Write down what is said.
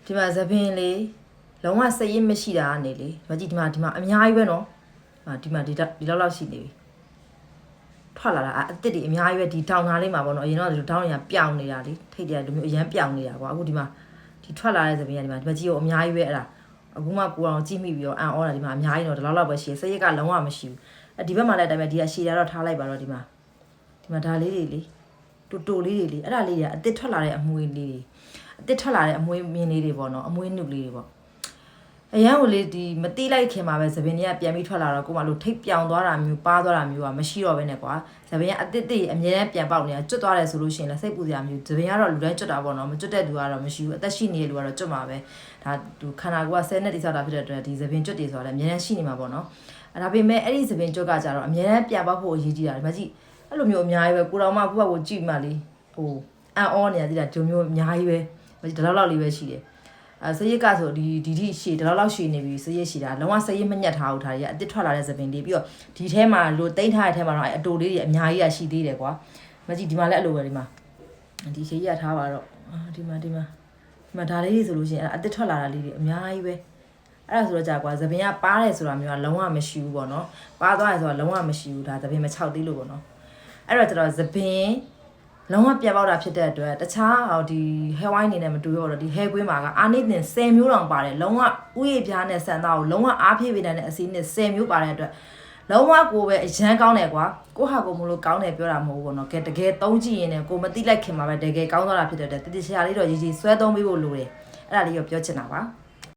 ဒီမှာသပင်လေးလုံးဝစက်ရစ်မရှိတာကနေလေမကြည့်ဒီမှာအများကြီးပဲနော်ဒီမှာဒီလောက်ရှိနေပြီထွက်လာတာအစ်စ်တွေအများကြီးပဲဒီတောင်သားလေးမှာပေါ့နော်အရင်တော့ဒီတောင်တွေကပြောင်းနေတာလေထိတ်တယ်ဒီမျိုးအရန်ပြောင်းနေတာကွာအခုဒီမှာဒီထွက်လာတဲ့သပင်ကဒီမှာကြည့်ရောအများကြီးပဲအဲ့ဒါအခုမှကိုအောင်ကြည့်မိပြီးတော့အန်အော်တာဒီမှာအများကြီးတော့ဒီလောက်ပဲရှိရစက်ရစ်ကလုံးဝမရှိဘူးဒီဘက်မှာလည်းဒါပေမဲ့ဒီကရှည်တာတော့ထားလိုက်ပါတော့ဒီမှာဒါလေးတွေလေတူလေးတွေလေအဲ့ဒါလေးတွေကအစ်စ်ထွက်လာတဲ့အမွှေးလေးတွေအစ်စ်ထွက်လာတဲ့အမွှေးမြင်းလေးတွေပေါ့နော်အမွှေးနုလေးတွေပေါ့အရန်ကိုလေဒီမတိလိုက်ခင်မှာပဲသပင်တွေကပြန်ပြီးထွက်လာတော့ကိုမလို့ထိတ်ပြောင်သွားတာမျိုးပါသွားတာမျိုးကမရှိတော့ဘဲနဲ့ကွာသပင်ကအစ်စ်တွေအမြဲတမ်းပြန်ပေါက်နေတာကျွတ်သွားတယ်ဆိုလို့ရှိရင်လည်းစိတ်ပူစရာမျိုးသပင်ကတော့လူတိုင်းကျွတ်တာပေါ့နော်မကျွတ်တဲ့လူကတော့မရှိဘူးအသက်ရှိနေတဲ့လူကတော့ကျွတ်မှာပဲဒါသူခန္ဓာကိုယ်က10နှစ်တိဆောက်တာဖြစ်တဲ့အတွက်ဒီသပင်ကျွတ်တွေဆိုတာလည်းအမြဲတမ်းရှိနေမှာပေါ့နော်ဒါပေမဲ့အဲ့ဒီသပင်ကျွတ်ကကြတော့အမြဲတမ်းပြန်ပေါက်ဖို့အရေးကြီးတာဒီမှာကြည့်အဲ့လိုမျိုးအများကြီးပဲကိုတော်မှကိုကြည့်မှလေဟိုအန်အောနေတာဒီလားဒီမျိုးအများကြီးပဲဒီလောက်လေးပဲရှိတယ်စရိတ်ကဆိုဒီထိရှည်ဒီလောက်ရှည်နေပြီစရိတ်ရှည်တာလုံးဝစရိတ်မညက်ထားဘူးထားရအစ်စ်ထွက်လာတဲ့သပင်လေးပြီးတော့ဒီထဲမှာလိုတိမ့်ထားတဲ့ထဲမှာတော့အတူလေးတွေအများကြီးရှိသေးတယ်ကွာမကြည့်ဒီမှာလည်းအဲ့လိုပဲဒီမှာဒီရှည်ရထားပါတော့ဒီမှာဒါလေးတွေဆိုလို့ရှိရင်အစ်စ်ထွက်လာတာလေးတွေအများကြီးပဲအဲ့ဒါဆိုတော့ကြာကွာသပင်ကပါးတယ်ဆိုတာမျိုးကလုံးဝမရှိဘူးပေါ့နော်ပါးသွားတယ်ဆိုတာလုံးဝမရှိဘူးဒါသပင်မချောက်သေးလို့ပေါ့နော်အဲ့တော့ကျတော့သပင်လုံးဝပြတ်ပေါက်တာဖြစ်တဲ့အတွက်တခြားဒီ hair wine နေနဲ့မတူတော့ဒီ hair ကွင်းမှာကအာနိသင်10မျိုးတောင်ပါတယ်လုံးဝဥယျာဉ်ပြားနဲ့ဆန်သားကိုလုံးဝအားဖြည့်ပေးတဲ့အစီနဲ့10မျိုးပါတဲ့အတွက်လုံးဝကိုပဲအရန်ကောင်းတယ်ကွာကိုဟာကိုမလို့ကောင်းတယ်ပြောတာမဟုတ်ဘူးပေါ့နော်တကယ်သုံးကြည့်ရင်လည်းကိုမသိလိုက်ခင်မှာပဲတကယ်ကောင်းသွားတာဖြစ်တဲ့အတွက်တတိချာလေးတော့ရေးဆွဲသုံးပေးဖို့လိုတယ်အဲ့ဒါလေးကိုပြောချင်တာပါ